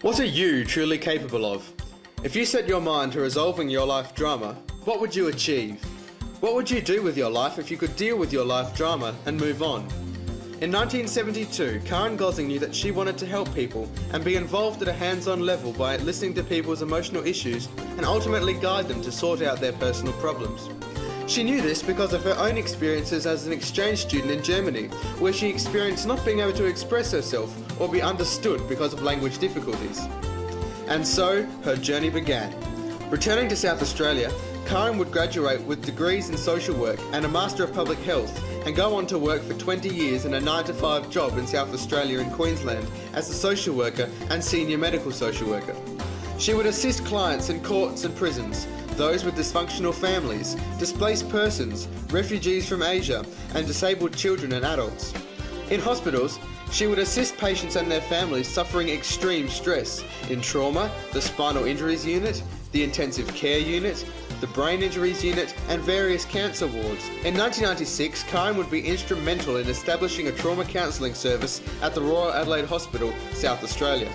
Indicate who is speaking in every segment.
Speaker 1: What are you truly capable of? If you set your mind to resolving your life drama, what would you achieve? What would you do with your life if you could deal with your life drama and move on? In 1972, Karen Gosling knew that she wanted to help people and be involved at a hands-on level by listening to people's emotional issues and ultimately guide them to sort out their personal problems. She knew this because of her own experiences as an exchange student in Germany, where she experienced not being able to express herself or be understood because of language difficulties. And so, her journey began. Returning to South Australia, Karen would graduate with degrees in social work and a Master of Public Health and go on to work for 20 years in a 9-to-5 job in South Australia and Queensland as a social worker and senior medical social worker. She would assist clients in courts and prisons, those with dysfunctional families, displaced persons, refugees from Asia, and disabled children and adults. In hospitals, she would assist patients and their families suffering extreme stress in trauma, the spinal injuries unit, the intensive care unit, the brain injuries unit, and various cancer wards. In 1996, Karen would be instrumental in establishing a trauma counselling service at the Royal Adelaide Hospital, South Australia.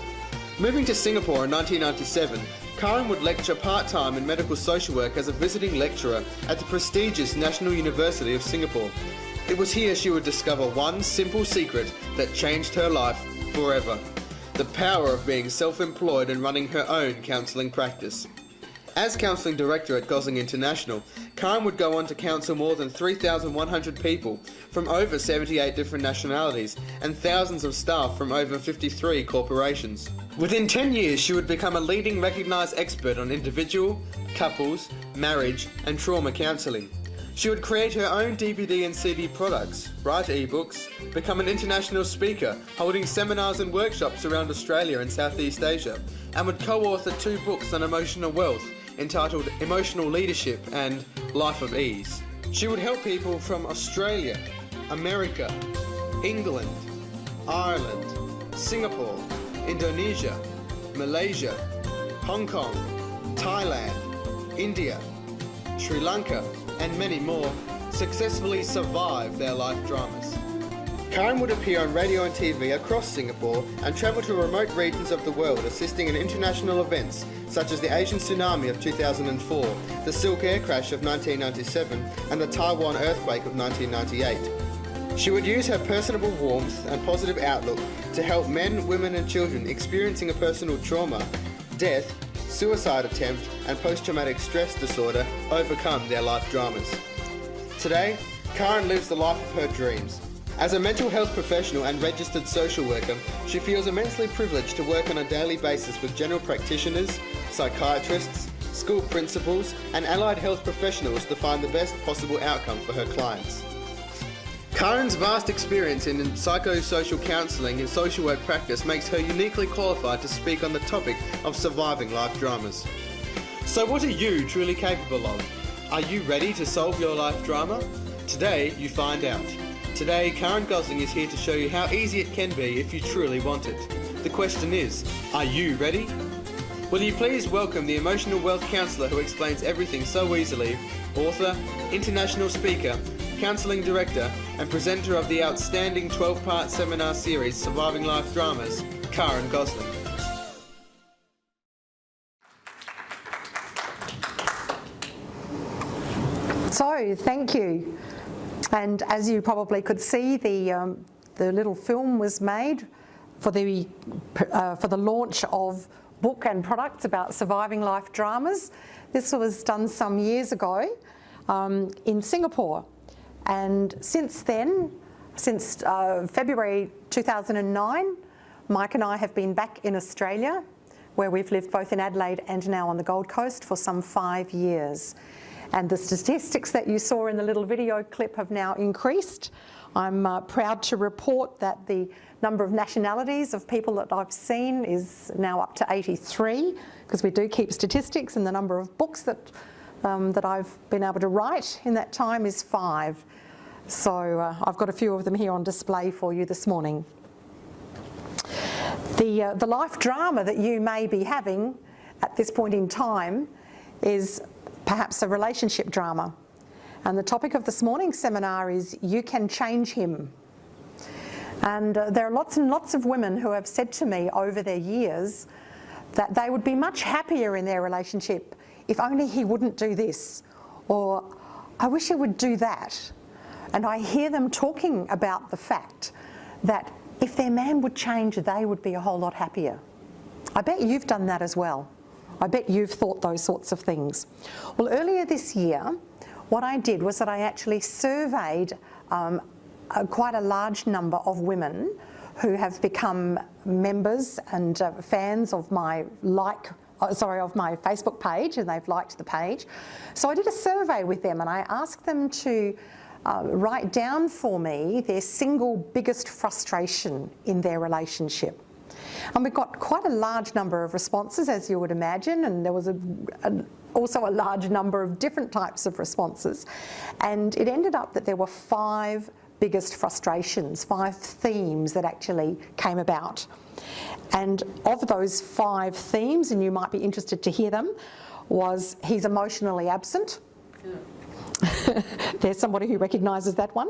Speaker 1: Moving to Singapore in 1997, Karen would lecture part-time in medical social work as a visiting lecturer at the prestigious National University of Singapore. It was here she would discover one simple secret that changed her life forever: the power of being self-employed and running her own counselling practice. As Counselling Director at Gosling International, Karen would go on to counsel more than 3,100 people from over 78 different nationalities and thousands of staff from over 53 corporations. Within 10 years, she would become a leading recognised expert on individual, couples, marriage and trauma counselling. She would create her own DVD and CD products, write ebooks, become an international speaker, holding seminars and workshops around Australia and Southeast Asia, and would co-author 2 books on emotional wealth entitled Emotional Leadership and Life of Ease. She would help people from Australia, America, England, Ireland, Singapore, Indonesia, Malaysia, Hong Kong, Thailand, India, Sri Lanka, and many more successfully survive their life dramas. Karen would appear on radio and TV across Singapore and travel to remote regions of the world assisting in international events such as the Asian tsunami of 2004, the Silk Air crash of 1997 and the Taiwan earthquake of 1998. She would use her personable warmth and positive outlook to help men, women and children experiencing a personal trauma, death, suicide attempt and post-traumatic stress disorder overcome their life dramas. Today, Karen lives the life of her dreams. As a mental health professional and registered social worker, she feels immensely privileged to work on a daily basis with general practitioners, psychiatrists, school principals and allied health professionals to find the best possible outcome for her clients. Karen's vast experience in psychosocial counselling and social work practice makes her uniquely qualified to speak on the topic of surviving life dramas. So what are you truly capable of? Are you ready to solve your life drama? Today you find out. Today Karen Gosling is here to show you how easy it can be if you truly want it. The question is, are you ready? Will you please welcome the emotional wealth counsellor who explains everything so easily, author, international speaker, counselling director and presenter of the outstanding 12-part seminar series Surviving Life Dramas, Karen Gosling.
Speaker 2: So, thank you. And as you probably could see, the little film was made for the launch of book and products about surviving life dramas. This was done some years ago in Singapore. And since then, since February 2009, Mike and I have been back in Australia, where we've lived both in Adelaide and now on the Gold Coast for some 5 years. And the statistics that you saw in the little video clip have now increased. I'm proud to report that the number of nationalities of people that I've seen is now up to 83, because we do keep statistics, and the number of books that I've been able to write in that time is 5. So I've got a few of them here on display for you this morning. The life drama that you may be having at this point in time is perhaps a relationship drama. And the topic of this morning's seminar is You Can Change Him. And there are lots and lots of women who have said to me over their years that they would be much happier in their relationship if only he wouldn't do this, or I wish he would do that. And I hear them talking about the fact that if their man would change, they would be a whole lot happier. I bet you've done that as well. I bet you've thought those sorts of things. Well, earlier this year, what I did was that I actually surveyed quite a large number of women who have become members and fans of my of my Facebook page, and they've liked the page. So I did a survey with them and I asked them to write down for me their single biggest frustration in their relationship. And we got quite a large number of responses, as you would imagine, and there was also a large number of different types of responses. And it ended up that there were 5 biggest frustrations, 5 themes that actually came about. And of those 5 themes, and you might be interested to hear them, was he's emotionally absent. Yeah. There's somebody who recognises that one.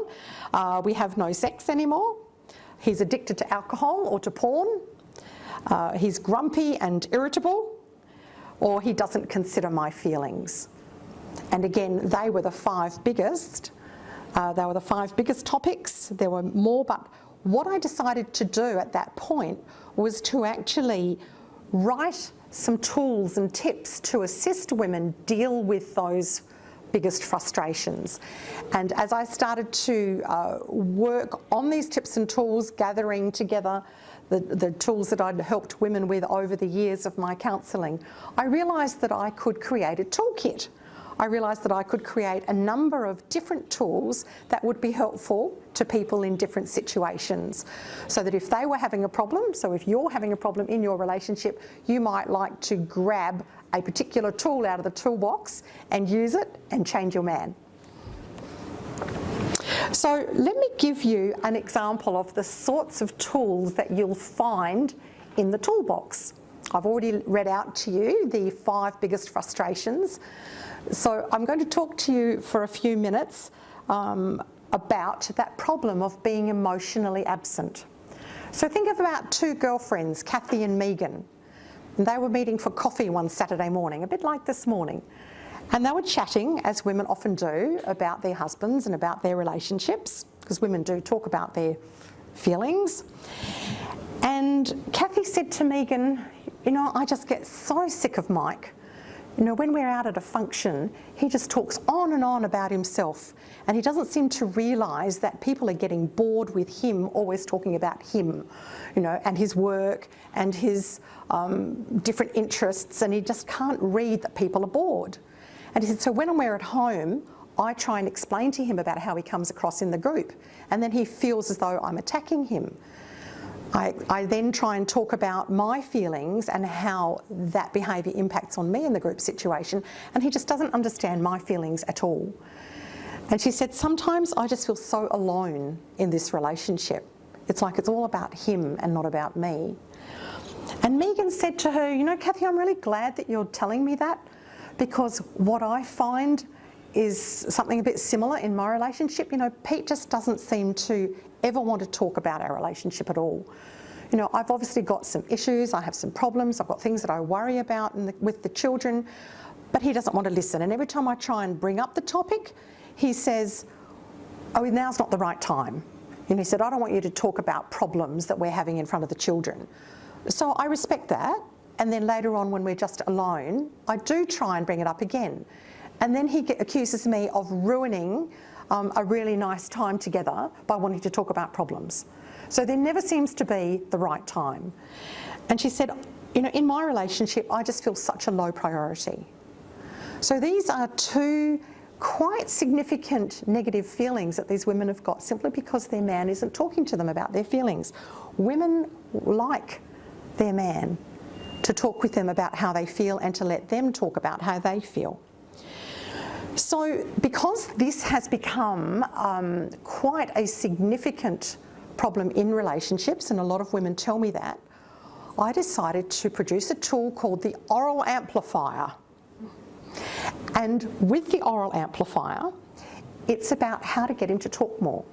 Speaker 2: We have no sex anymore. He's addicted to alcohol or to porn. He's grumpy and irritable, or he doesn't consider my feelings. And again, they were the 5 biggest. They were the 5 biggest topics. There were more, but what I decided to do at that point was to actually write some tools and tips to assist women deal with those biggest frustrations. And as I started to work on these tips and tools, gathering together the tools that I'd helped women with over the years of my counselling, I realised that I could create a toolkit. I realised that I could create a number of different tools that would be helpful to people in different situations. So that if they were having a problem, so if you're having a problem in your relationship, you might like to grab a particular tool out of the toolbox and use it and change your man. So let me give you an example of the sorts of tools that you'll find in the toolbox. I've already read out to you the 5 biggest frustrations. So I'm going to talk to you for a few minutes about that problem of being emotionally absent. So think of about 2 girlfriends, Kathy and Megan. And they were meeting for coffee one Saturday morning, a bit like this morning. And they were chatting, as women often do, about their husbands and about their relationships, because women do talk about their feelings. And Kathy said to Megan, you know, I just get so sick of Mike. You know, when we're out at a function, he just talks on and on about himself, and he doesn't seem to realise that people are getting bored with him always talking about him, you know, and his work and his different interests, and he just can't read that people are bored. And he said, so when we're at home, I try and explain to him about how he comes across in the group, and then he feels as though I'm attacking him. I then try and talk about my feelings and how that behaviour impacts on me in the group situation, and he just doesn't understand my feelings at all. And she said, sometimes I just feel so alone in this relationship. It's like it's all about him and not about me. And Megan said to her, you know, Kathy, I'm really glad that you're telling me that, because what I find is something a bit similar in my relationship. You know, Pete just doesn't seem to ever want to talk about our relationship at all. You know, I've obviously got some issues, I have some problems, I've got things that I worry about with the children, but he doesn't want to listen. And every time I try and bring up the topic, he says, oh, now's not the right time. And he said, I don't want you to talk about problems that we're having in front of the children. So I respect that. And then later on, when we're just alone, I do try and bring it up again. And then he accuses me of ruining a really nice time together by wanting to talk about problems. So there never seems to be the right time. And she said, you know, in my relationship, I just feel such a low priority. So these are 2 quite significant negative feelings that these women have got simply because their man isn't talking to them about their feelings. Women like their man to talk with them about how they feel and to let them talk about how they feel. So because this has become quite a significant problem in relationships, and a lot of women tell me that, I decided to produce a tool called the Oral Amplifier. And with the Oral Amplifier, it's about how to get him to talk more.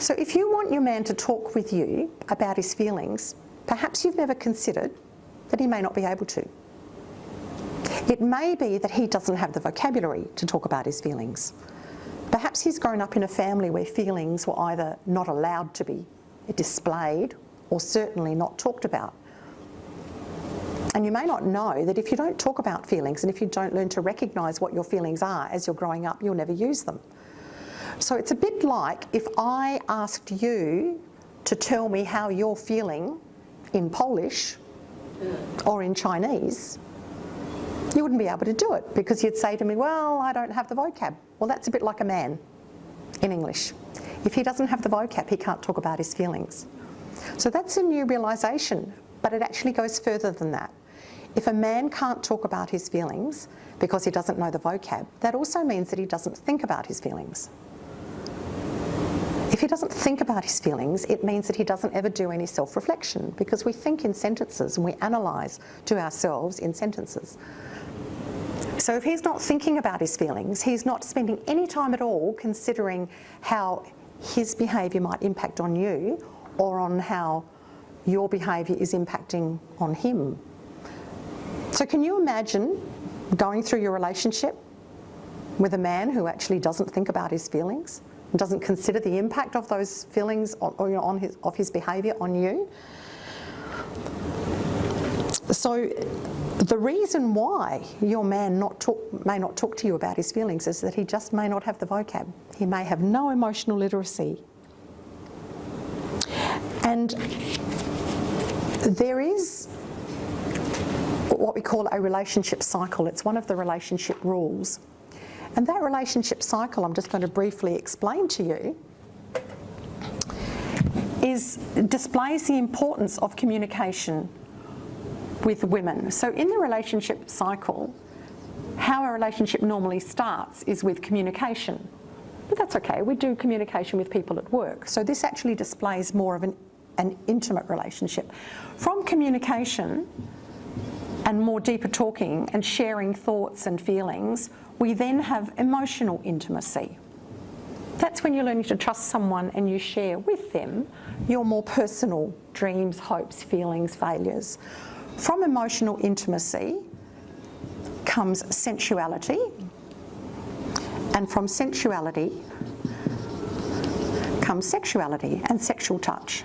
Speaker 2: So if you want your man to talk with you about his feelings, perhaps you've never considered that he may not be able to. It may be that he doesn't have the vocabulary to talk about his feelings. Perhaps he's grown up in a family where feelings were either not allowed to be displayed or certainly not talked about. And you may not know that if you don't talk about feelings and if you don't learn to recognise what your feelings are as you're growing up, you'll never use them. So it's a bit like if I asked you to tell me how you're feeling in Polish or in Chinese, you wouldn't be able to do it because you'd say to me, well, I don't have the vocab. Well, that's a bit like a man in English. If he doesn't have the vocab, he can't talk about his feelings. So that's a new realisation, but it actually goes further than that. If a man can't talk about his feelings because he doesn't know the vocab, that also means that he doesn't think about his feelings. If he doesn't think about his feelings, it means that he doesn't ever do any self-reflection, because we think in sentences and we analyse to ourselves in sentences. So if he's not thinking about his feelings, he's not spending any time at all considering how his behaviour might impact on you or on how your behaviour is impacting on him. So can you imagine going through your relationship with a man who actually doesn't think about his feelings and doesn't consider the impact of those feelings of his behaviour on you? So the reason why your man may not talk to you about his feelings is that he just may not have the vocab. He may have no emotional literacy. And there is what we call a relationship cycle. It's one of the relationship rules. And that relationship cycle, I'm just going to briefly explain to you, displays the importance of communication with women. So in the relationship cycle, how a relationship normally starts is with communication. But that's okay, we do communication with people at work. So this actually displays more of an intimate relationship. From communication and more deeper talking and sharing thoughts and feelings, we then have emotional intimacy. That's when you're learning to trust someone and you share with them your more personal dreams, hopes, feelings, failures. From emotional intimacy comes sensuality, and from sensuality comes sexuality and sexual touch.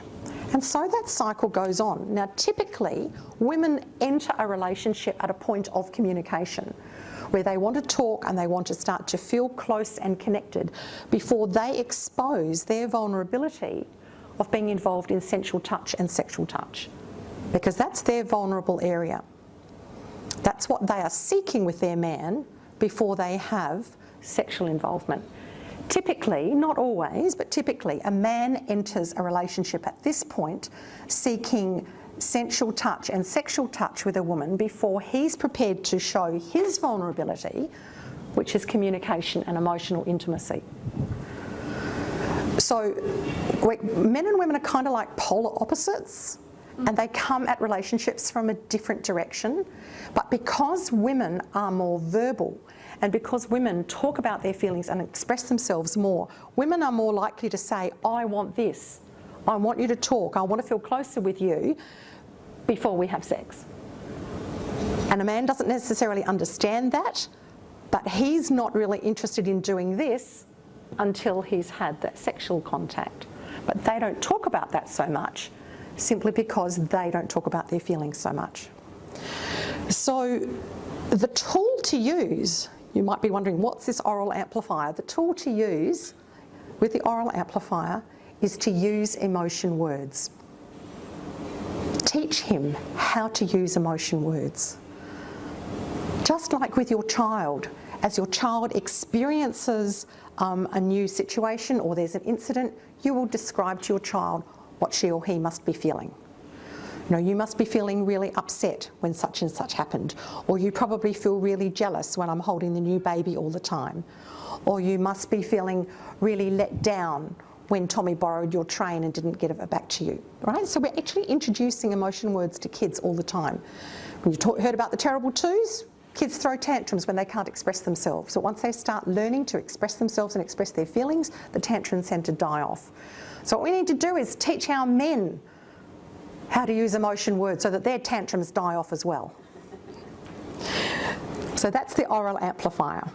Speaker 2: And so that cycle goes on. Now, typically, women enter a relationship at a point of communication where they want to talk and they want to start to feel close and connected before they expose their vulnerability of being involved in sensual touch and sexual touch, because that's their vulnerable area. That's what they are seeking with their man before they have sexual involvement. Typically, not always, but typically, a man enters a relationship at this point seeking sensual touch and sexual touch with a woman before he's prepared to show his vulnerability, which is communication and emotional intimacy. So men and women are kind of like polar opposites, and they come at relationships from a different direction. But because women are more verbal, and because women talk about their feelings and express themselves more, women are more likely to say, I want this, I want you to talk, I want to feel closer with you before we have sex. And a man doesn't necessarily understand that, but he's not really interested in doing this until he's had that sexual contact. But they don't talk about that so much, simply because they don't talk about their feelings so much. So the tool to use, you might be wondering, what's this oral amplifier? The tool to use with the oral amplifier is to use emotion words. Teach him how to use emotion words. Just like with your child, as your child experiences a new situation or there's an incident, you will describe to your child what she or he must be feeling. You know, you must be feeling really upset when such and such happened, or you probably feel really jealous when I'm holding the new baby all the time, or you must be feeling really let down when Tommy borrowed your train and didn't give it back to you, right? So we're actually introducing emotion words to kids all the time. When you heard about the terrible twos, kids throw tantrums when they can't express themselves. So once they start learning to express themselves and express their feelings, the tantrums tend to die off. So what we need to do is teach our men how to use emotion words so that their tantrums die off as well. So that's the oral amplifier.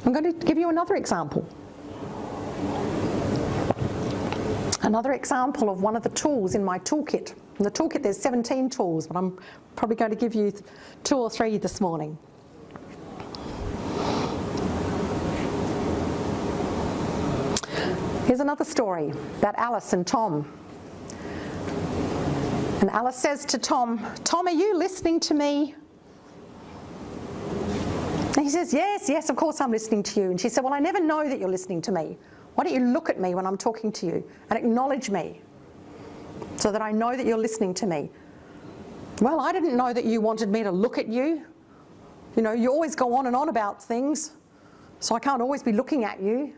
Speaker 2: I'm going to give you another example. Another example of one of the tools in my toolkit. In the toolkit there's 17 tools, but I'm probably going to give you 2 or 3 this morning. Here's another story about Alice and Tom. And Alice says to Tom, "Tom, are you listening to me?" And he says, yes, of course I'm listening to you. And she said, "Well, I never know that you're listening to me. Why don't you look at me when I'm talking to you and acknowledge me so that I know that you're listening to me?" "Well, I didn't know that you wanted me to look at you. You know, you always go on and on about things, so I can't always be looking at you."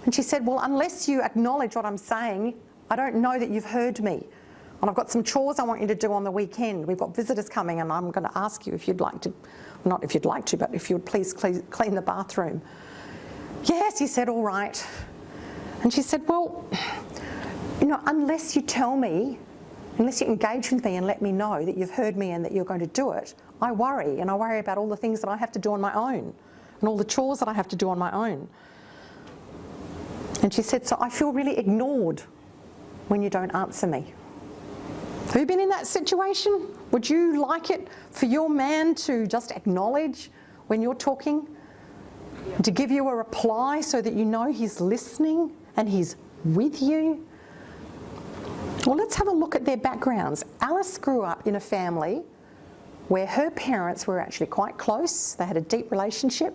Speaker 2: And she said, "Well, unless you acknowledge what I'm saying, I don't know that you've heard me. And I've got some chores I want you to do on the weekend. We've got visitors coming and I'm going to ask you if you'd like to, not if you'd like to, but if you would please clean the bathroom." "Yes," he said, "all right." And she said, "Well, you know, unless you tell me, unless you engage with me and let me know that you've heard me and that you're going to do it, I worry. And I worry about all the things that I have to do on my own and all the chores that I have to do on my own." And she said, "So I feel really ignored when you don't answer me." Have you been in that situation? Would you like it for your man to just acknowledge when you're talking, to give you a reply so that you know he's listening and he's with you? Well, let's have a look at their backgrounds. Alice grew up in a family where her parents were actually quite close. They had a deep relationship.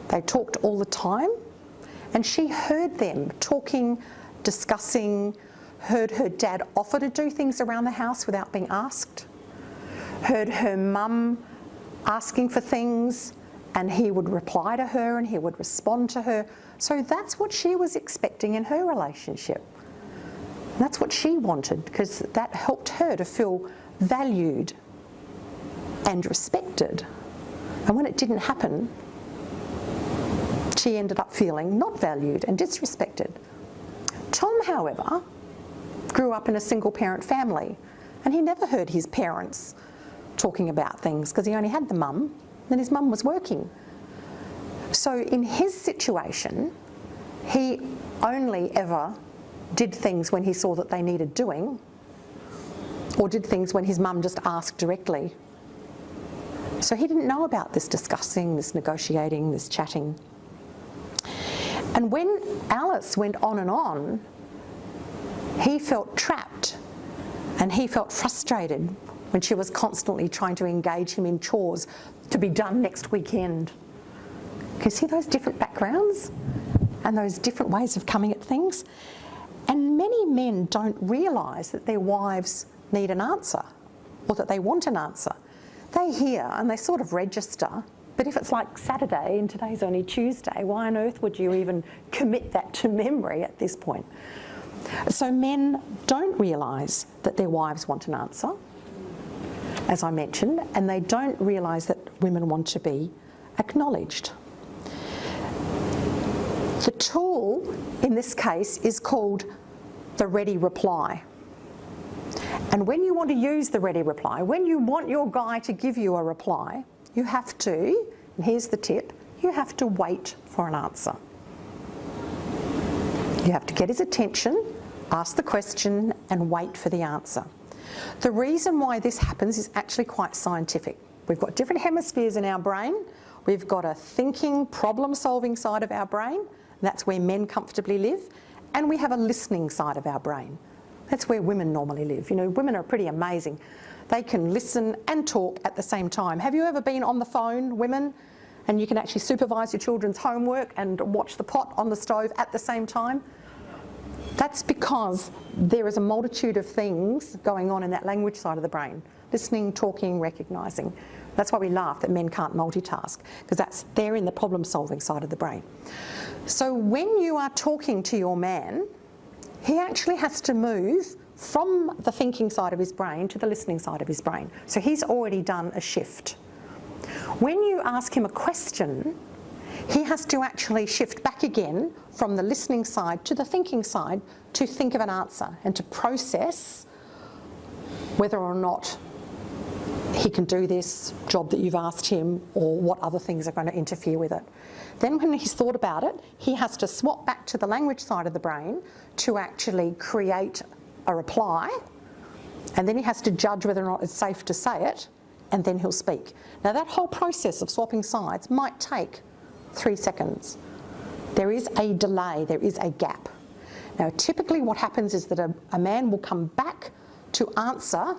Speaker 2: They talked all the time. And she heard them talking, discussing, heard her dad offer to do things around the house without being asked, heard her mum asking for things and he would reply to her and he would respond to her. So that's what she was expecting in her relationship. That's what she wanted, because that helped her to feel valued and respected. And when it didn't happen, she ended up feeling not valued and disrespected. Tom, however, grew up in a single parent family and he never heard his parents talking about things because he only had the mum and his mum was working. So in his situation, he only ever did things when he saw that they needed doing, or did things when his mum just asked directly. So he didn't know about this discussing, this negotiating, this chatting. And when Alice went on, he felt trapped and he felt frustrated when she was constantly trying to engage him in chores to be done next weekend. Can you see those different backgrounds and those different ways of coming at things? And many men don't realise that their wives need an answer or that they want an answer. They hear and they sort of register, but if it's like Saturday and today's only Tuesday, why on earth would you even commit that to memory at this point? So men don't realise that their wives want an answer, as I mentioned, and they don't realise that women want to be acknowledged. The tool in this case is called the ready reply. And when you want to use the ready reply, when you want your guy to give you a reply, you have to, and here's the tip, you have to wait for an answer. You have to get his attention, ask the question, and wait for the answer. The reason why this happens is actually quite scientific. We've got different hemispheres in our brain. We've got a thinking, problem-solving side of our brain, and that's where men comfortably live, and we have a listening side of our brain. That's where women normally live. You know, women are pretty amazing. They can listen and talk at the same time. Have you ever been on the phone, women, and you can actually supervise your children's homework and watch the pot on the stove at the same time? That's because there is a multitude of things going on in that language side of the brain. Listening, talking, recognising. That's why we laugh that men can't multitask, because they're in the problem-solving side of the brain. So when you are talking to your man, he actually has to move from the thinking side of his brain to the listening side of his brain. So he's already done a shift. When you ask him a question, he has to actually shift back again from the listening side to the thinking side to think of an answer and to process whether or not he can do this job that you've asked him or what other things are going to interfere with it. Then when he's thought about it, he has to swap back to the language side of the brain to actually create a reply, and then he has to judge whether or not it's safe to say it, and then he'll speak. Now that whole process of swapping sides might take 3 seconds. There is a delay, there is a gap. Now typically what happens is that a man will come back to answer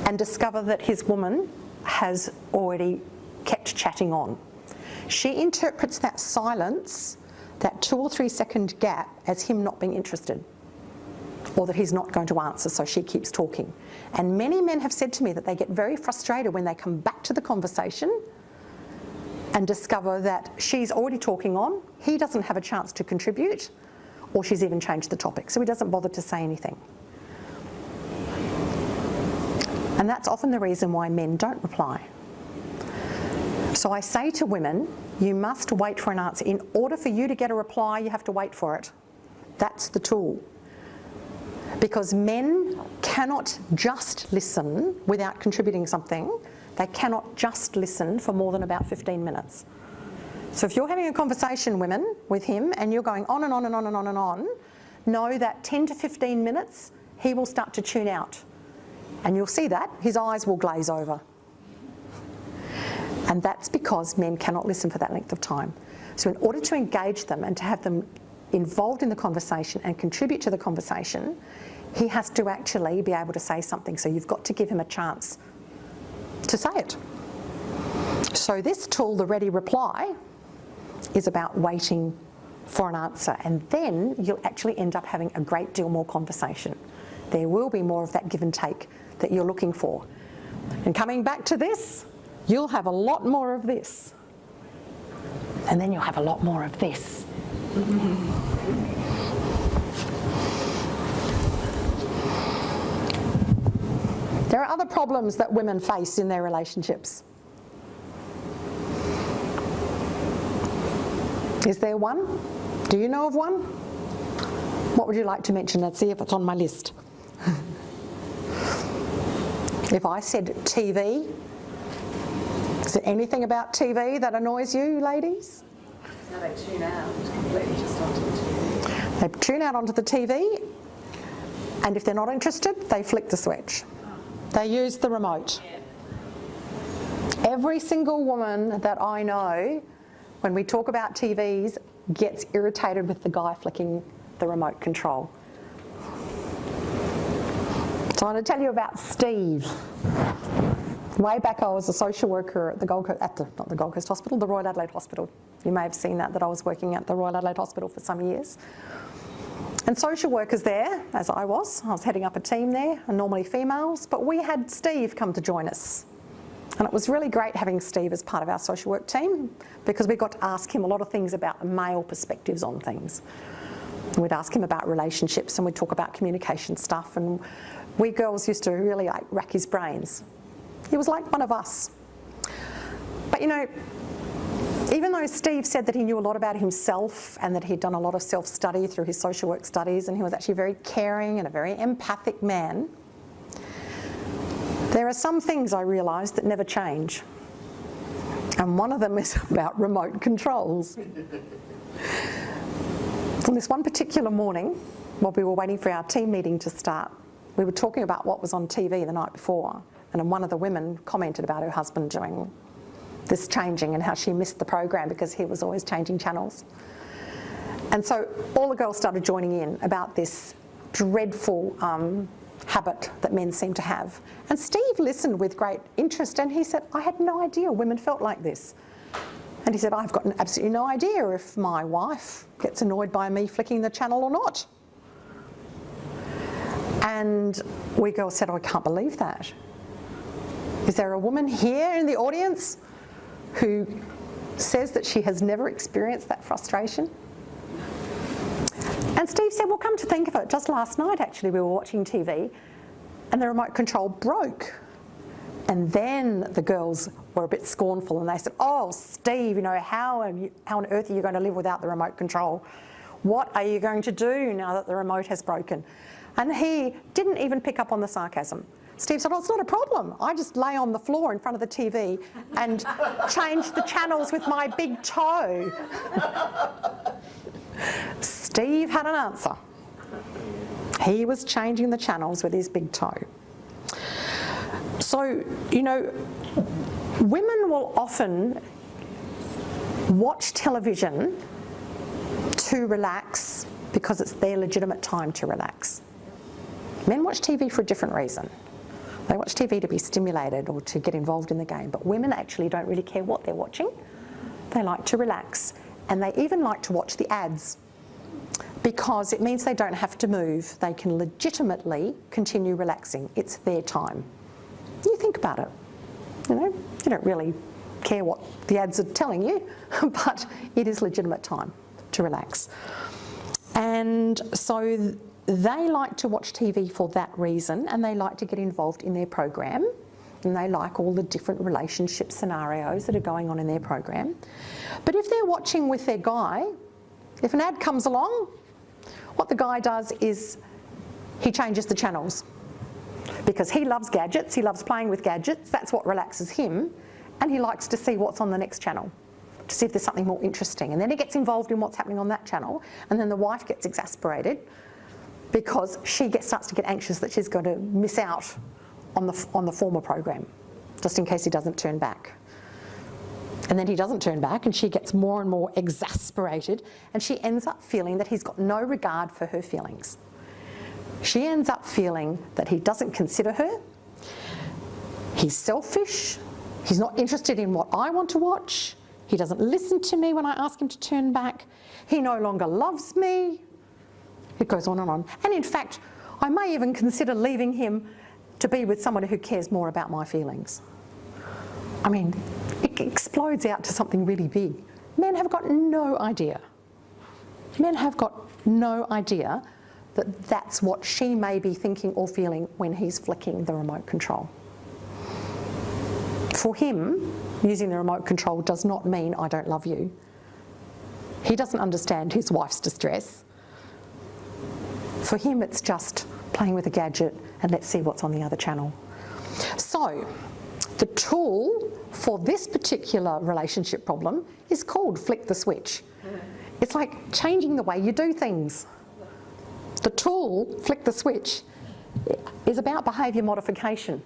Speaker 2: and discover that his woman has already kept chatting on. She interprets that silence, that 2 or 3 second gap, as him not being interested, or that he's not going to answer, so she keeps talking. And many men have said to me that they get very frustrated when they come back to the conversation and discover that she's already talking on, he doesn't have a chance to contribute, or she's even changed the topic, so he doesn't bother to say anything. And that's often the reason why men don't reply. So I say to women, you must wait for an answer. In order for you to get a reply, you have to wait for it. That's the tool. Because men cannot just listen without contributing something. They cannot just listen for more than about 15 minutes. So if you're having a conversation, women, with him, and you're going on and on and on and on and on, know that 10 to 15 minutes, he will start to tune out. And you'll see that, his eyes will glaze over. And that's because men cannot listen for that length of time. So in order to engage them and to have them involved in the conversation and contribute to the conversation, he has to actually be able to say something. So you've got to give him a chance to say it. So this tool, the ready reply, is about waiting for an answer, and then you'll actually end up having a great deal more conversation. There will be more of that give and take that you're looking for. And coming back to this, you'll have a lot more of this. And then you'll have a lot more of this. There are other problems that women face in their relationships. Is there one? Do you know of one? What would you like to mention? Let's see if it's on my list. If I said TV, is there anything about TV that annoys you, ladies?
Speaker 3: No, they tune out completely just onto the TV.
Speaker 2: They tune out onto the TV, and if they're not interested, they flick the switch. They use the remote.
Speaker 3: Yeah.
Speaker 2: Every single woman that I know, when we talk about TVs, gets irritated with the guy flicking the remote control. So I want to tell you about Steve. Way back, I was a social worker at the not the Gold Coast Hospital, the Royal Adelaide Hospital. You may have seen that I was working at the Royal Adelaide Hospital for some years. And social workers there, as I was heading up a team there, and normally females, but we had Steve come to join us. And it was really great having Steve as part of our social work team, because we got to ask him a lot of things about male perspectives on things. And we'd ask him about relationships, and we'd talk about communication stuff, and we girls used to really rack his brains. He was like one of us. But you know, even though Steve said that he knew a lot about himself and that he'd done a lot of self-study through his social work studies, and he was actually very caring and a very empathic man, there are some things I realised that never change. And one of them is about remote controls. On this one particular morning, while we were waiting for our team meeting to start, we were talking about what was on TV the night before, and one of the women commented about her husband doing this changing and how she missed the program because he was always changing channels. And so all the girls started joining in about this dreadful habit that men seem to have. And Steve listened with great interest, and he said, I had no idea women felt like this. And he said, I've got absolutely no idea if my wife gets annoyed by me flicking the channel or not. And we girls said, oh, I can't believe that. Is there a woman here in the audience who says that she has never experienced that frustration? And Steve said, well, come to think of it, just last night actually we were watching TV and the remote control broke. And then the girls were a bit scornful and they said, oh, Steve, how on earth are you going to live without the remote control? What are you going to do now that the remote has broken? And he didn't even pick up on the sarcasm. Steve said, oh, it's not a problem. I just lay on the floor in front of the TV and change the channels with my big toe. Steve had an answer. He was changing the channels with his big toe. So, women will often watch television to relax because it's their legitimate time to relax. Men watch TV for a different reason. They watch TV to be stimulated or to get involved in the game, but women actually don't really care what they're watching. They like to relax, and they even like to watch the ads because it means they don't have to move. They can legitimately continue relaxing. It's their time. You think about it. You don't really care what the ads are telling you, but it is legitimate time to relax. And so they like to watch TV for that reason, and they like to get involved in their program, and they like all the different relationship scenarios that are going on in their program. But if they're watching with their guy, if an ad comes along, what the guy does is he changes the channels because he loves gadgets, he loves playing with gadgets, that's what relaxes him, and he likes to see what's on the next channel, to see if there's something more interesting. And then he gets involved in what's happening on that channel, and then the wife gets exasperated because she starts to get anxious that she's going to miss out on the former program, just in case he doesn't turn back. And then he doesn't turn back, and she gets more and more exasperated, and she ends up feeling that he's got no regard for her feelings. She ends up feeling that he doesn't consider her, he's selfish, he's not interested in what I want to watch, he doesn't listen to me when I ask him to turn back, he no longer loves me. It goes on and on. And in fact, I may even consider leaving him to be with someone who cares more about my feelings. I mean, it explodes out to something really big. Men have got no idea. Men have got no idea that that's what she may be thinking or feeling when he's flicking the remote control. For him, using the remote control does not mean I don't love you. He doesn't understand his wife's distress. For him, it's just playing with a gadget and let's see what's on the other channel. So, the tool for this particular relationship problem is called flick the switch. It's like changing the way you do things. The tool, flick the switch, is about behaviour modification.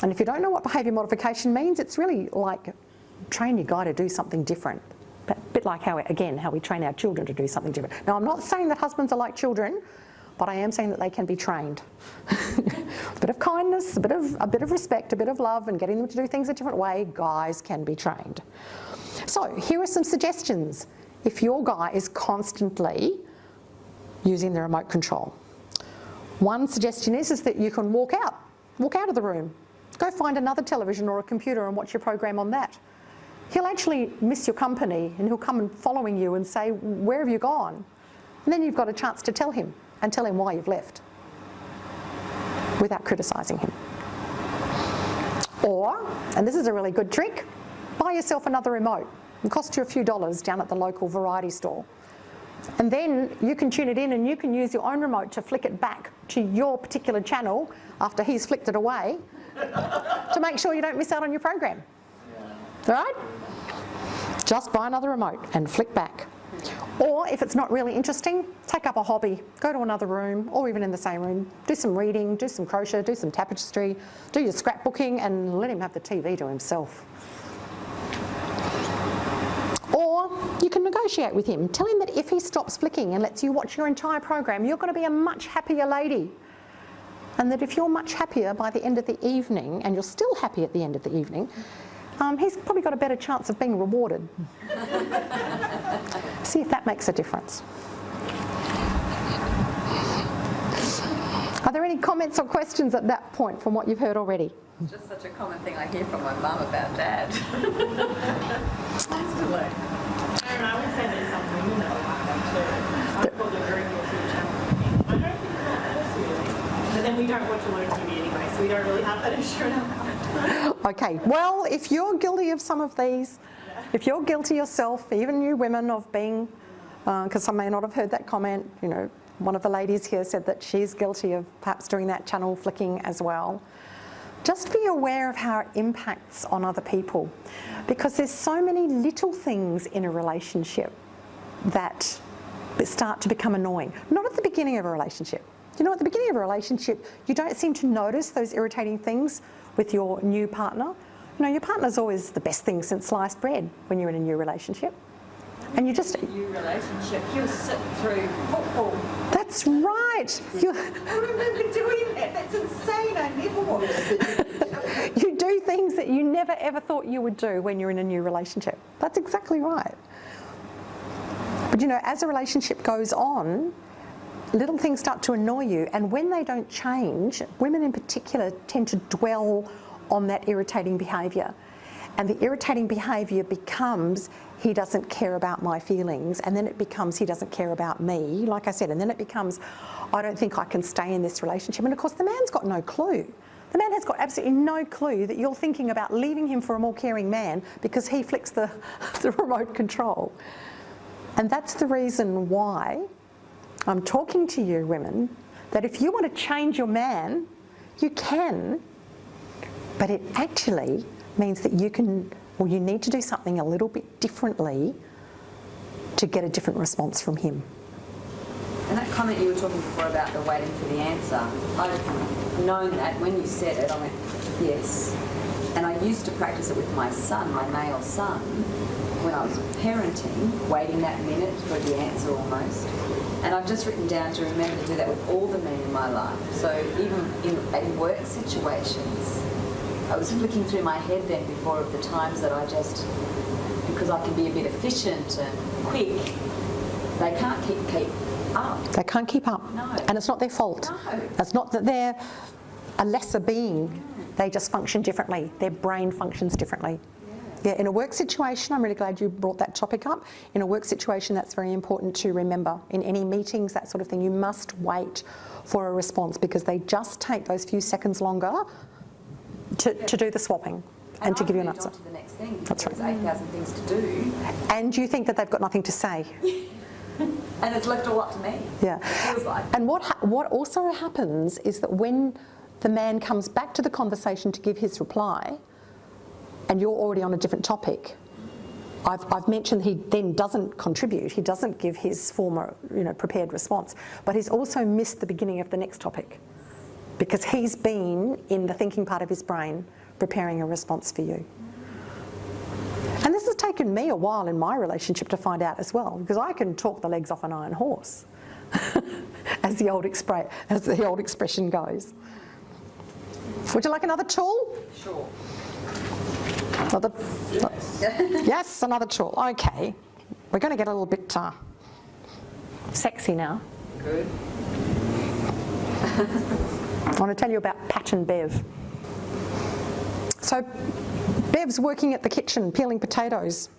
Speaker 2: And if you don't know what behaviour modification means, it's really like train your guy to do something different. A bit like how we train our children to do something different. Now, I'm not saying that husbands are like children, but I am saying that they can be trained. A bit of kindness, a bit of respect, a bit of love, and getting them to do things a different way, guys can be trained. So here are some suggestions if your guy is constantly using the remote control. One suggestion is that you can walk out of the room. Go find another television or a computer and watch your program on that. He'll actually miss your company and he'll come and following you and say, where have you gone? And then you've got a chance to tell him and tell him why you've left without criticising him. Or, and this is a really good trick, buy yourself another remote. It costs you a few dollars down at the local variety store. And then you can tune it in and you can use your own remote to flick it back to your particular channel after he's flicked it away to make sure you don't miss out on your program. All right? Just buy another remote and flick back. Or if it's not really interesting, take up a hobby, go to another room or even in the same room, do some reading, do some crochet, do some tapestry, do your scrapbooking and let him have the TV to himself. Or you can negotiate with him. Tell him that if he stops flicking and lets you watch your entire program, you're going to be a much happier lady. And that if you're much happier by the end of the evening, and you're still happy at the end of the evening, he's probably got a better chance of being rewarded. See if that makes a difference. Are there any comments or questions at that point from what you've heard already?
Speaker 3: It's just such a common thing I hear from my mum about dad. Constantly.
Speaker 4: And I would say there's something about that too. I call it very guilty challenging. I don't think it's not that serious. But then we don't watch a lot of TV anyway, so we don't really have that issue in our house.
Speaker 2: Okay, well, if you're guilty of some of these, if you're guilty yourself, even you women, of being, because some may not have heard that comment, you know, one of the ladies here said that she's guilty of perhaps doing that channel flicking as well. Just be aware of how it impacts on other people, because there's so many little things in a relationship that start to become annoying. Not at the beginning of a relationship. You know, at the beginning of a relationship, you don't seem to notice those irritating things with your new partner. You know, your partner's always the best thing since sliced bread when you're in a new relationship. And you just...
Speaker 3: New relationship, he'll sit through football.
Speaker 2: That's right.
Speaker 3: I remember doing that. That's insane. I never watched it.
Speaker 2: You do things that you never ever thought you would do when you're in a new relationship. That's exactly right. But you know, as a relationship goes on, little things start to annoy you, and when they don't change, women in particular tend to dwell on that irritating behaviour. And the irritating behaviour becomes, he doesn't care about my feelings, and then it becomes, he doesn't care about me, like I said, and then it becomes, I don't think I can stay in this relationship. And of course, the man's got no clue. The man has got absolutely no clue that you're thinking about leaving him for a more caring man because he flicks the remote control. And that's the reason why I'm talking to you women, that if you want to change your man, you can, but it actually means that you can, or you need to do something a little bit differently to get a different response from him.
Speaker 3: And that comment you were talking before about the waiting for the answer, I've known that when you said it, I went, yes. And I used to practice it with my son, my male son, when I was parenting, waiting that minute for the answer almost. And I've just written down to remember to do that with all the men in my life. So even in work situations, I was flicking through my head then before of the times that I just, because I can be a bit efficient and quick, they can't keep up.
Speaker 2: They can't keep up.
Speaker 3: No.
Speaker 2: And it's not their fault.
Speaker 3: No.
Speaker 2: It's not that they're a lesser being. They just function differently. Their brain functions differently. Yeah, in a work situation, I'm really glad you brought that topic up. In a work situation, that's very important to remember. In any meetings, that sort of thing, you must wait for a response because they just take those few seconds longer to do the swapping and to give you an answer.
Speaker 3: On to the next thing.
Speaker 2: That's right.
Speaker 3: There's 8,000 things to do.
Speaker 2: And you think that they've got nothing to say.
Speaker 3: And it's left all up to me.
Speaker 2: Yeah.
Speaker 3: It feels like.
Speaker 2: And what also happens is that when the man comes back to the conversation to give his reply, and you're already on a different topic, I've mentioned he then doesn't contribute, he doesn't give his former, prepared response, but he's also missed the beginning of the next topic because he's been in the thinking part of his brain preparing a response for you. And this has taken me a while in my relationship to find out as well, because I can talk the legs off an iron horse, as the old expression goes. Would you like another tool?
Speaker 3: Sure.
Speaker 2: Yes, another tool. Okay, we're going to get a little bit sexy now.
Speaker 3: Good.
Speaker 2: I want to tell you about Pat and Bev. So Bev's working at the kitchen peeling potatoes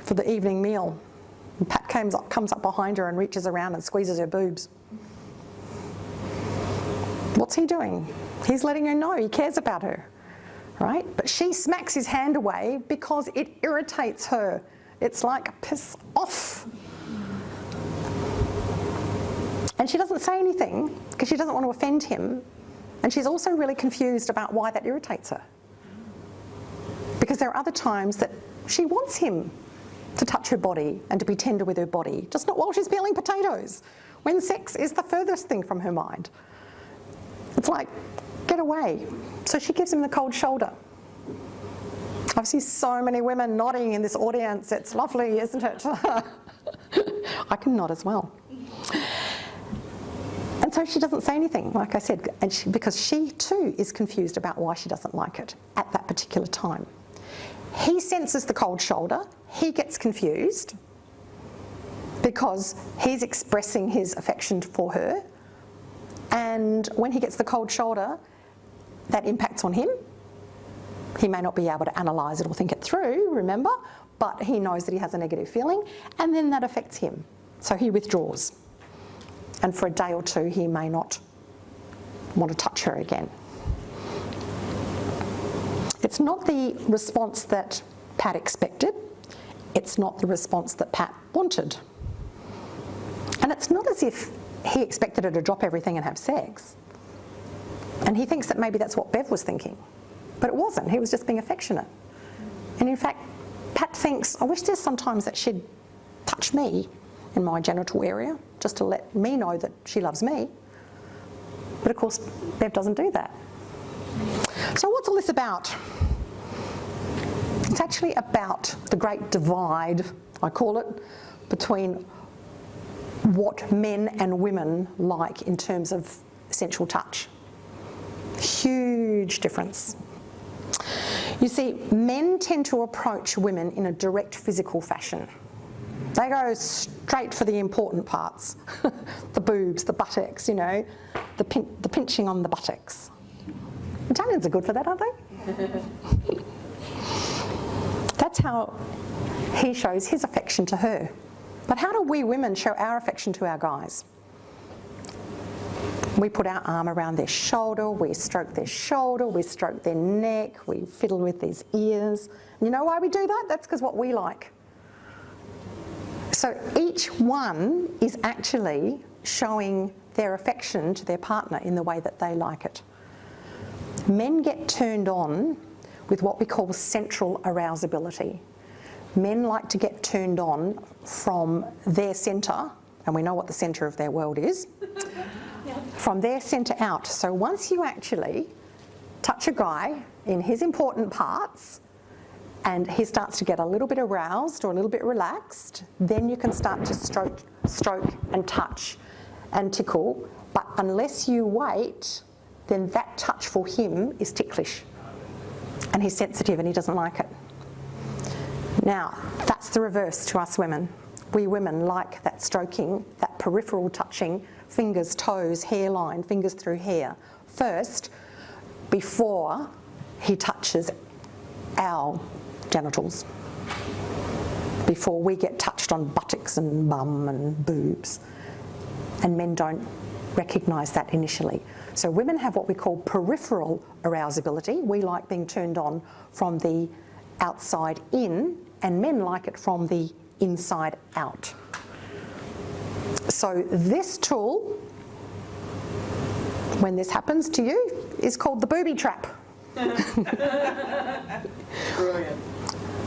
Speaker 2: for the evening meal. And Pat comes up behind her and reaches around and squeezes her boobs. What's he doing? He's letting her know he cares about her, right? But she smacks his hand away because it irritates her. It's like, piss off. And she doesn't say anything because she doesn't want to offend him. And she's also really confused about why that irritates her. Because there are other times that she wants him to touch her body and to be tender with her body, just not while she's peeling potatoes, when sex is the furthest thing from her mind. It's like, get away. So she gives him the cold shoulder. I see so many women nodding in this audience. It's lovely, isn't it? I can nod as well. And so she doesn't say anything, like I said, and because she too is confused about why she doesn't like it at that particular time. He senses the cold shoulder. He gets confused because he's expressing his affection for her. And when he gets the cold shoulder, that impacts on him. He may not be able to analyse it or think it through, remember, but he knows that he has a negative feeling, and then that affects him. So he withdraws. And for a day or two, he may not want to touch her again. It's not the response that Pat expected. It's not the response that Pat wanted. And it's not as if he expected her to drop everything and have sex. And he thinks that maybe that's what Bev was thinking. But it wasn't. He was just being affectionate. And in fact, Pat thinks, I wish there's sometimes that she'd touch me in my genital area just to let me know that she loves me. But of course, Bev doesn't do that. So what's all this about? It's actually about the great divide, I call it, between what men and women like in terms of sensual touch. Huge difference. You see, men tend to approach women in a direct physical fashion. They go straight for the important parts, the boobs, the buttocks, you know, the pinching on the buttocks. Italians are good for that, aren't they? That's how he shows his affection to her. But how do we women show our affection to our guys? We put our arm around their shoulder, we stroke their shoulder, we stroke their neck, we fiddle with their ears. And you know why we do that? That's because what we like. So each one is actually showing their affection to their partner in the way that they like it. Men get turned on with what we call central arousability. Men like to get turned on from their centre, and we know what the centre of their world is, from their centre out. So once you actually touch a guy in his important parts and he starts to get a little bit aroused or a little bit relaxed, then you can start to stroke and touch and tickle. But unless you wait, then that touch for him is ticklish. And he's sensitive and he doesn't like it. Now, that's the reverse to us women. We women like that stroking, that peripheral touching, fingers, toes, hairline, fingers through hair, first, before he touches our genitals, before we get touched on buttocks and bum and boobs. And men don't recognise that initially. So women have what we call peripheral arousability. We like being turned on from the outside in, and men like it from the inside out. So this tool, when this happens to you, is called the Booby Trap.
Speaker 3: Brilliant.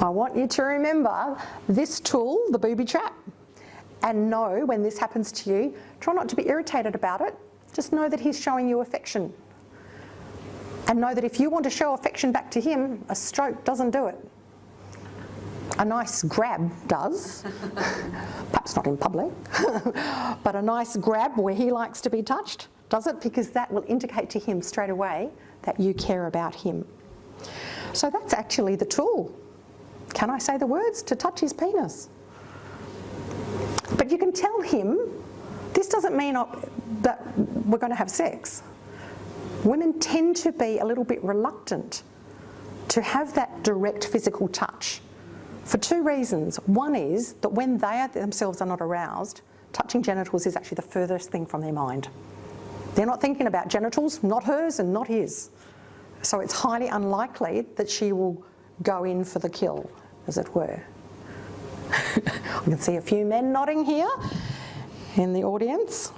Speaker 2: I want you to remember this tool, the Booby Trap, and know when this happens to you, try not to be irritated about it. Just know that he's showing you affection. And know that if you want to show affection back to him, a stroke doesn't do it. A nice grab does, perhaps not in public, but a nice grab where he likes to be touched does it, because that will indicate to him straight away that you care about him. So that's actually the tool. Can I say the words? To touch his penis. But you can tell him, this doesn't mean that we're going to have sex. Women tend to be a little bit reluctant to have that direct physical touch for two reasons. One is that when they themselves are not aroused, touching genitals is actually the furthest thing from their mind. They're not thinking about genitals, not hers and not his. So it's highly unlikely that she will go in for the kill, as it were. I can see a few men nodding here in the audience.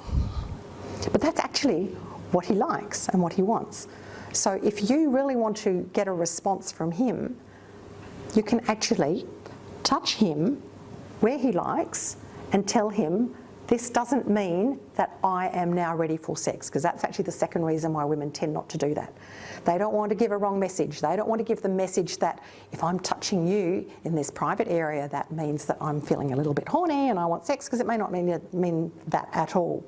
Speaker 2: But that's actually what he likes and what he wants. So if you really want to get a response from him, you can actually touch him where he likes and tell him, this doesn't mean that I am now ready for sex, because that's actually the second reason why women tend not to do that. They don't want to give a wrong message. They don't want to give the message that if I'm touching you in this private area, that means that I'm feeling a little bit horny and I want sex, because it may not mean that at all.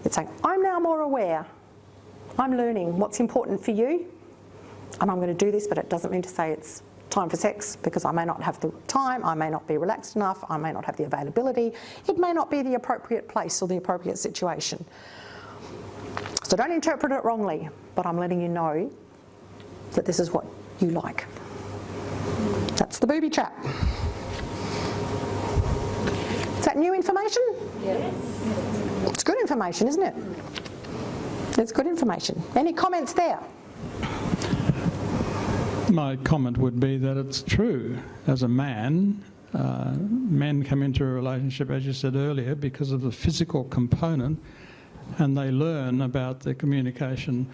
Speaker 2: It's saying, I'm now more aware. I'm learning what's important for you, and I'm going to do this, but it doesn't mean to say it's time for sex, because I may not have the time, I may not be relaxed enough, I may not have the availability, it may not be the appropriate place or the appropriate situation. So don't interpret it wrongly, but I'm letting you know that this is what you like. That's the Booby Trap. Is that new information?
Speaker 3: Yes.
Speaker 2: It's good information, isn't it? It's good information. Any comments there?
Speaker 5: My comment would be that it's true. As a man, men come into a relationship, as you said earlier, because of the physical component, and they learn about the communication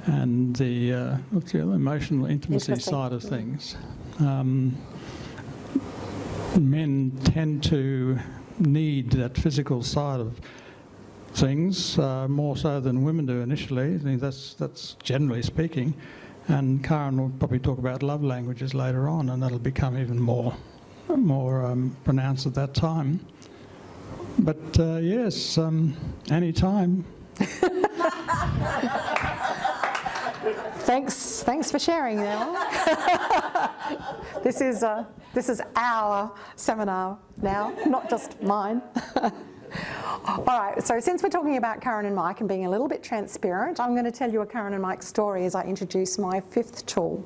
Speaker 5: and the emotional intimacy side of things. Men tend to need that physical side of things more so than women do initially. I think that's generally speaking. And Karen will probably talk about love languages later on, and that'll become even more pronounced at that time. But yes, any time.
Speaker 2: Thanks for sharing now. This is our seminar now, not just mine. All right, so since we're talking about Karen and Mike and being a little bit transparent, I'm going to tell you a Karen and Mike story as I introduce my 5th tool,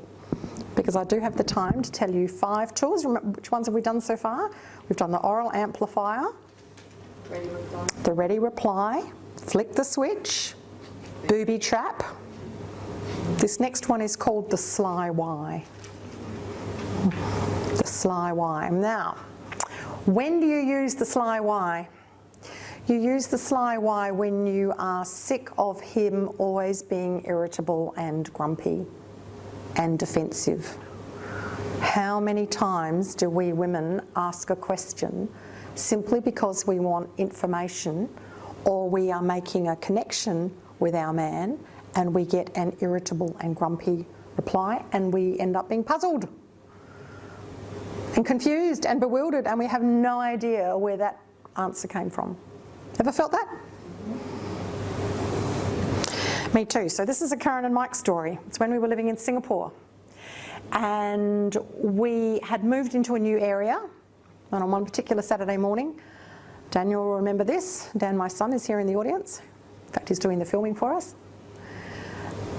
Speaker 2: because I do have the time to tell you 5 tools. Remember, which ones have we done so far? We've done the oral amplifier,
Speaker 3: Ready reply.
Speaker 2: the ready reply, flick the switch, booby trap. This next one is called the sly why. The sly why. Now, when do you use the sly why? You use the sly why when you are sick of him always being irritable and grumpy and defensive. How many times do we women ask a question simply because we want information, or we are making a connection with our man and we get an irritable and grumpy reply, and we end up being puzzled and confused and bewildered, and we have no idea where that answer came from? Ever felt that? Me too. So this is a Karen and Mike story. It's when we were living in Singapore, and we had moved into a new area. And on one particular Saturday morning, Daniel will remember this. Dan, my son, is here in the audience. In fact, he's doing the filming for us.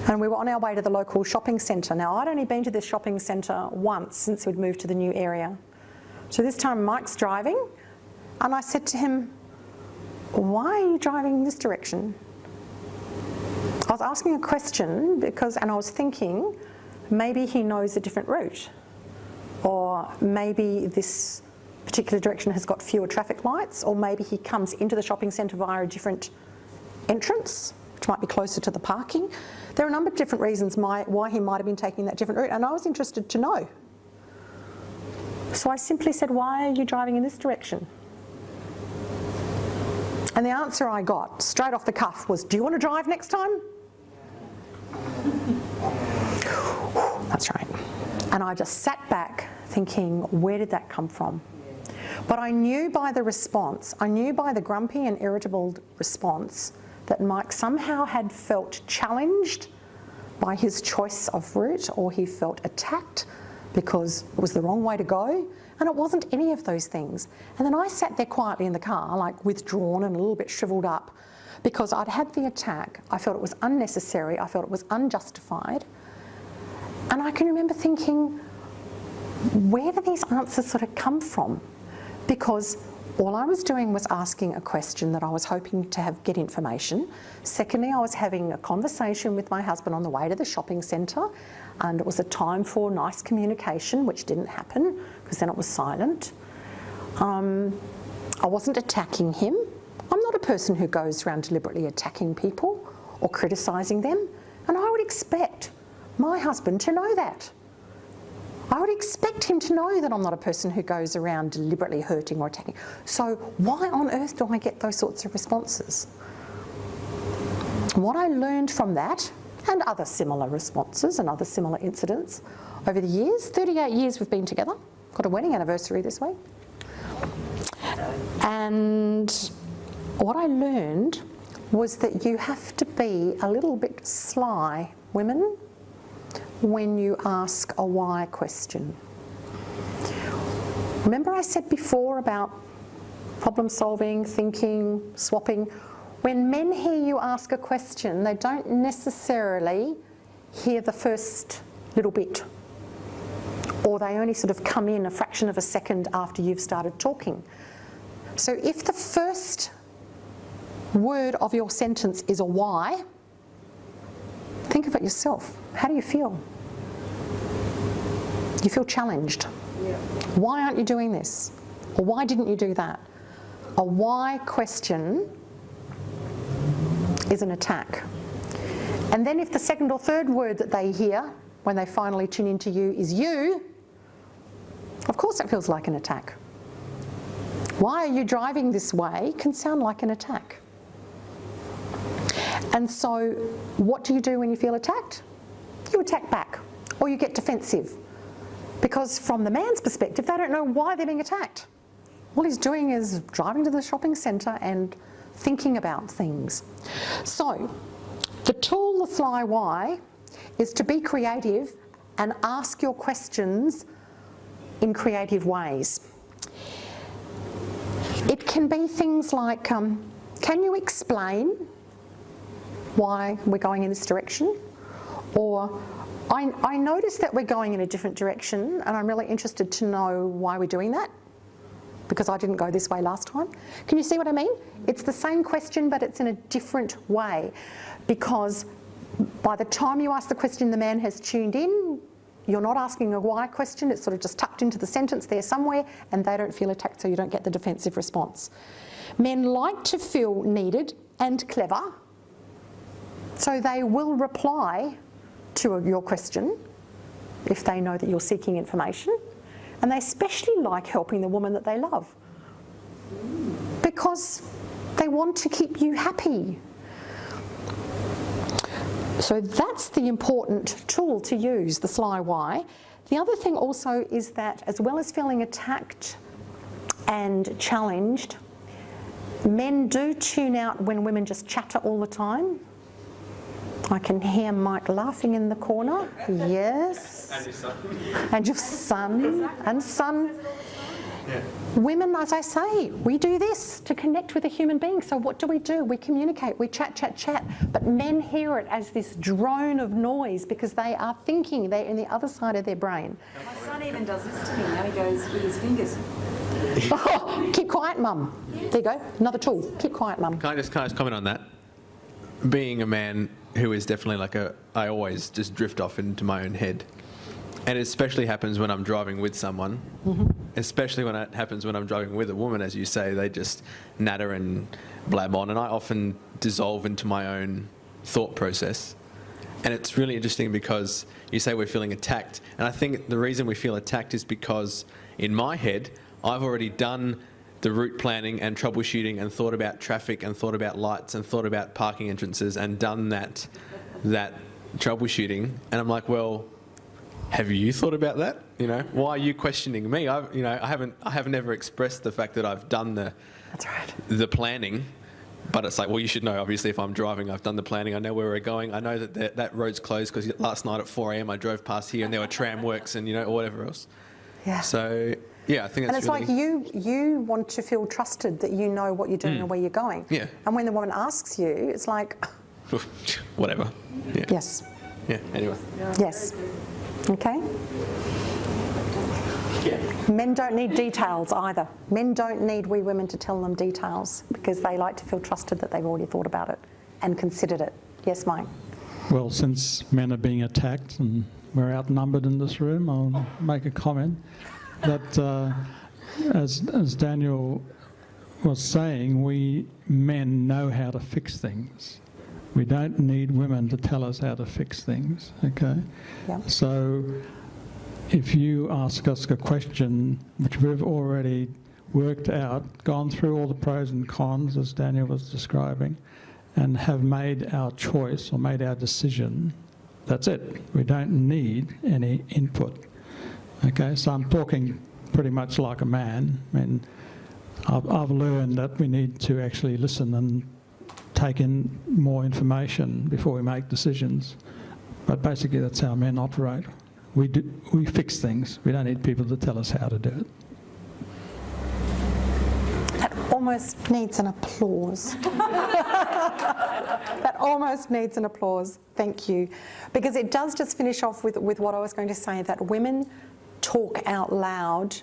Speaker 2: And we were on our way to the local shopping centre. Now, I'd only been to this shopping centre once since we'd moved to the new area. So this time Mike's driving, and I said to him, "Why are you driving this direction?" I was asking a question and I was thinking maybe he knows a different route, or maybe this particular direction has got fewer traffic lights, or maybe he comes into the shopping centre via a different entrance, which might be closer to the parking. There are a number of different reasons why he might have been taking that different route, and I was interested to know. So I simply said, "Why are you driving in this direction?" And the answer I got straight off the cuff was, "Do you want to drive next time?" That's right. And I just sat back thinking, where did that come from? But I knew by the response, I knew by the grumpy and irritable response, that Mike somehow had felt challenged by his choice of route, or he felt attacked because it was the wrong way to go. And it wasn't any of those things. And then I sat there quietly in the car, like withdrawn and a little bit shriveled up, because I'd had the attack. I felt it was unnecessary. I felt it was unjustified. And I can remember thinking, where do these answers sort of come from? Because all I was doing was asking a question that I was hoping to get information. Secondly, I was having a conversation with my husband on the way to the shopping centre, and it was a time for nice communication, which didn't happen because then it was silent. I wasn't attacking him. I'm not a person who goes around deliberately attacking people or criticising them, and I would expect my husband to know that. I would expect him to know that I'm not a person who goes around deliberately hurting or attacking. So why on earth do I get those sorts of responses? What I learned from that, and other similar responses and other similar incidents over the years, 38 years we've been together, got a wedding anniversary this week. And what I learned was that you have to be a little bit sly, women, when you ask a why question. Remember I said before about problem solving, thinking, swapping? When men hear you ask a question, they don't necessarily hear the first little bit, or they only sort of come in a fraction of a second after you've started talking. So if the first word of your sentence is a why, think of it yourself. How do you feel? You feel challenged.
Speaker 3: Yeah.
Speaker 2: Why aren't you doing this? Or why didn't you do that? A why question is an attack. And then if the second or third word that they hear when they finally tune into you is you, of course it feels like an attack. Why are you driving this way can sound like an attack. And so what do you do when you feel attacked? You attack back, or you get defensive. Because from the man's perspective, they don't know why they're being attacked. All he's doing is driving to the shopping centre and thinking about things. So the tool, the sly why, is to be creative and ask your questions in creative ways. It can be things like, can you explain why we're going in this direction? Or, I noticed that we're going in a different direction and I'm really interested to know why we're doing that, because I didn't go this way last time. Can you see what I mean? It's the same question, but it's in a different way, because by the time you ask the question, the man has tuned in. You're not asking a why question, it's sort of just tucked into the sentence there somewhere, and they don't feel attacked, so you don't get the defensive response. Men like to feel needed and clever, so they will reply to your question if they know that you're seeking information. And they especially like helping the woman that they love, because they want to keep you happy. So that's the important tool to use, the sly why. The other thing also is that, as well as feeling attacked and challenged, men do tune out when women just chatter all the time. I can hear Mike laughing in the corner. Yes.
Speaker 1: And your son.
Speaker 2: And your son. And son.
Speaker 1: Yeah.
Speaker 2: Women, as I say, we do this to connect with a human being. So what do? We communicate, we chat, chat, chat. But men hear it as this drone of noise because they are thinking, they're in the other side of their brain.
Speaker 3: My son even does this to me now. He goes with his fingers.
Speaker 2: Oh, keep quiet, mum. There you go, another tool. Keep quiet, mum.
Speaker 1: Can I just comment on that? Being a man who is definitely I always just drift off into my own head. And it especially happens when I'm driving with someone, especially when it happens when I'm driving with a woman, as you say, they just natter and blab on, and I often dissolve into my own thought process. And it's really interesting because you say we're feeling attacked, and I think the reason we feel attacked is because in my head, I've already done the route planning and troubleshooting and thought about traffic and thought about lights and thought about parking entrances and done that troubleshooting, and I'm like, well, have you thought about that? You know, why are you questioning me? I haven't ever expressed the fact that I've done the planning, but it's like, well, you should know. Obviously, if I'm driving, I've done the planning. I know where we're going. I know that road's closed because last night at 4 a.m. I drove past here and there were tram works and or whatever else. Yeah. So yeah, I think that's. And
Speaker 2: it's really like you want to feel trusted that you know what you're doing and where you're going.
Speaker 1: Yeah.
Speaker 2: And when the woman asks you, it's like,
Speaker 1: whatever. Yeah.
Speaker 2: Yes.
Speaker 1: Yeah. Anyway.
Speaker 2: Yes. Okay?
Speaker 1: Yeah.
Speaker 2: Men don't need details either. Men don't need we women to tell them details because they like to feel trusted that they've already thought about it and considered it. Yes, Mike?
Speaker 5: Well, since men are being attacked and we're outnumbered in this room, I'll make a comment that as Daniel was saying, we men know how to fix things. We don't need women to tell us how to fix things, okay?
Speaker 2: Yeah.
Speaker 5: So if you ask us a question which we've already worked out, gone through all the pros and cons as Daniel was describing, and have made our choice or made our decision, that's it. We don't need any input, okay? So I'm talking pretty much like a man. I mean, I've learned that we need to actually listen and take in more information before we make decisions. But basically that's how men operate. We fix things. We don't need people to tell us how to do it.
Speaker 2: That almost needs an applause. That almost needs an applause. Thank you. Because it does just finish off with what I was going to say, that women talk out loud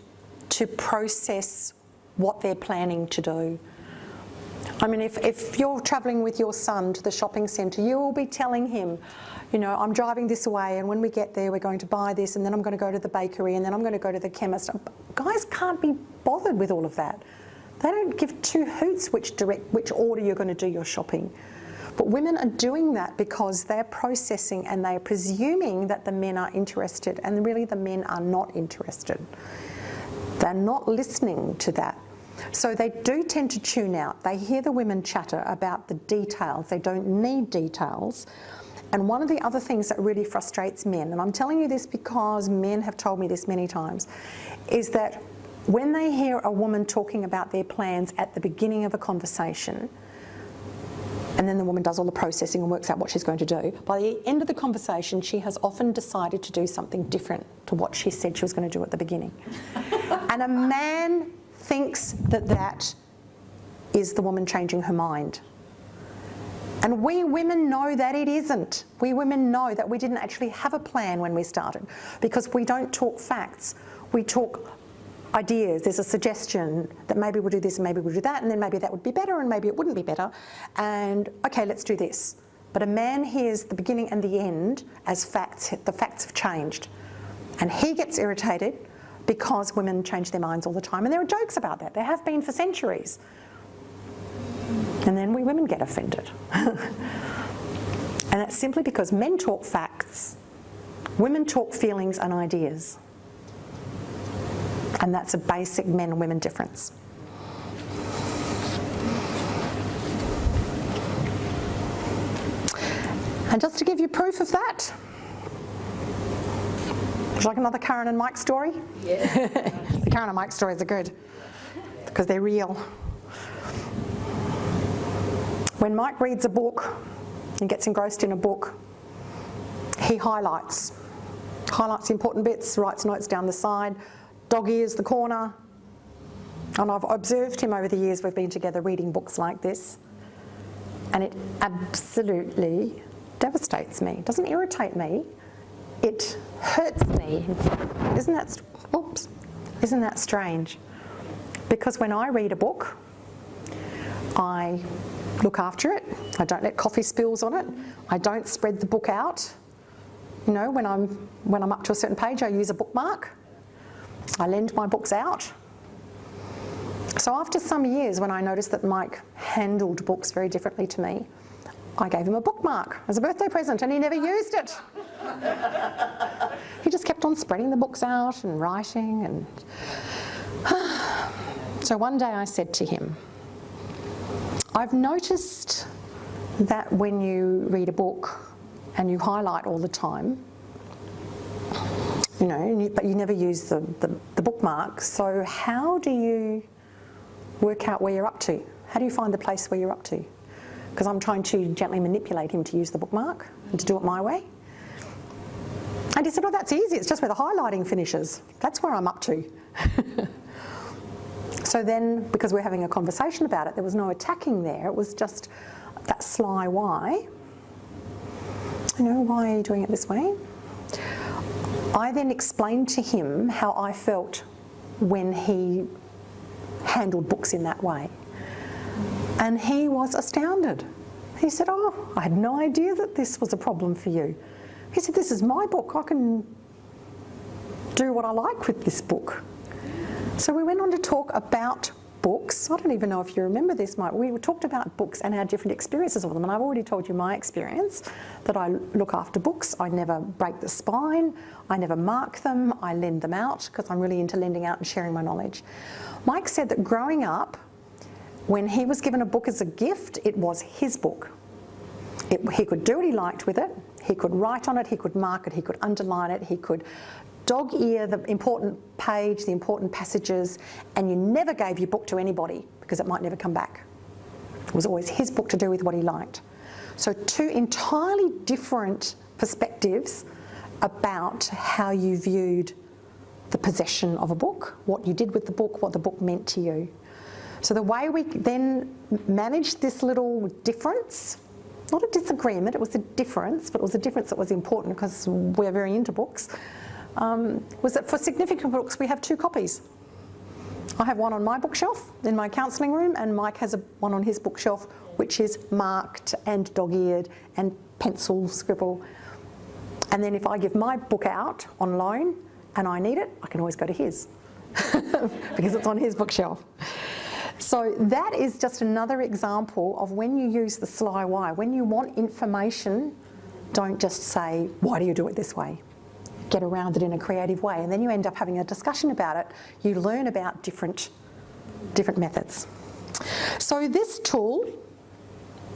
Speaker 2: to process what they're planning to do. I mean, if you're travelling with your son to the shopping centre, you will be telling him, you know, I'm driving this away, and when we get there we're going to buy this, and then I'm going to go to the bakery, and then I'm going to go to the chemist. Guys can't be bothered with all of that. They don't give two hoots which order you're going to do your shopping. But women are doing that because they're processing and they're presuming that the men are interested, and really the men are not interested. They're not listening to that. So they do tend to tune out. They hear the women chatter about the details. They don't need details. And one of the other things that really frustrates men, and I'm telling you this because men have told me this many times, is that when they hear a woman talking about their plans at the beginning of a conversation, and then the woman does all the processing and works out what she's going to do, by the end of the conversation, she has often decided to do something different to what she said she was going to do at the beginning. And a man thinks that that is the woman changing her mind. And we women know that it isn't. We women know that we didn't actually have a plan when we started, because we don't talk facts. We talk ideas. There's a suggestion that maybe we'll do this and maybe we'll do that, and then maybe that would be better and maybe it wouldn't be better. And okay, let's do this. But a man hears the beginning and the end as facts. The facts have changed. And he gets irritated because women change their minds all the time. And there are jokes about that. There have been for centuries. And then we women get offended. And it's simply because men talk facts, women talk feelings and ideas. And that's a basic men and women difference. And just to give you proof of that, would you like another Karen and Mike story?
Speaker 3: Yeah.
Speaker 2: The Karen and Mike stories are good because they're real. When Mike reads a book and gets engrossed in a book, he highlights the important bits, writes notes down the side, dog ears the corner. And I've observed him over the years we've been together reading books like this, and it absolutely devastates me. It doesn't irritate me, it hurts me. Isn't that strange? Because when I read a book, I look after it. I don't let coffee spills on it. I don't spread the book out. You know, when I'm up to a certain page, I use a bookmark. I lend my books out. So after some years, when I noticed that Mike handled books very differently to me, I gave him a bookmark as a birthday present, and he never used it. He just kept on spreading the books out and writing. And so one day I said to him, I've noticed that when you read a book and you highlight all the time, you know, but you never use the bookmark, so how do you work out where you're up to? How do you find the place where you're up to? Because I'm trying to gently manipulate him to use the bookmark and to do it my way. And he said, oh, that's easy, it's just where the highlighting finishes. That's where I'm up to. So then, because we're having a conversation about it, there was no attacking there, it was just that sly why. You know, why are you doing it this way? I then explained to him how I felt when he handled books in that way. And he was astounded. He said, oh, I had no idea that this was a problem for you. He said, this is my book. I can do what I like with this book. So we went on to talk about books. I don't even know if you remember this, Mike. We talked about books and our different experiences of them. And I've already told you my experience, that I look after books. I never break the spine. I never mark them. I lend them out because I'm really into lending out and sharing my knowledge. Mike said that growing up, when he was given a book as a gift, it was his book. He could do what he liked with it. He could write on it, he could mark it, he could underline it, he could dog ear the important page, the important passages, and you never gave your book to anybody because it might never come back. It was always his book to do with what he liked. So two entirely different perspectives about how you viewed the possession of a book, what you did with the book, what the book meant to you. So the way we then managed this little difference, not a disagreement, it was a difference, but it was a difference that was important because we're very into books, was that for significant books we have two copies. I have one on my bookshelf in my counselling room, and Mike has one on his bookshelf which is marked and dog-eared and pencil scribble. And then if I give my book out on loan and I need it, I can always go to his because it's on his bookshelf. So that is just another example of when you use the sly why. When you want information, don't just say, why do you do it this way? Get around it in a creative way, and then you end up having a discussion about it. You learn about different methods. So this tool,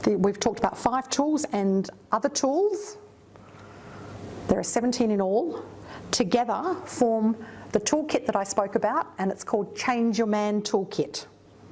Speaker 2: we've talked about 5 tools and other tools. There are 17 in all. Together form the toolkit that I spoke about, and it's called Change Your Man Toolkit.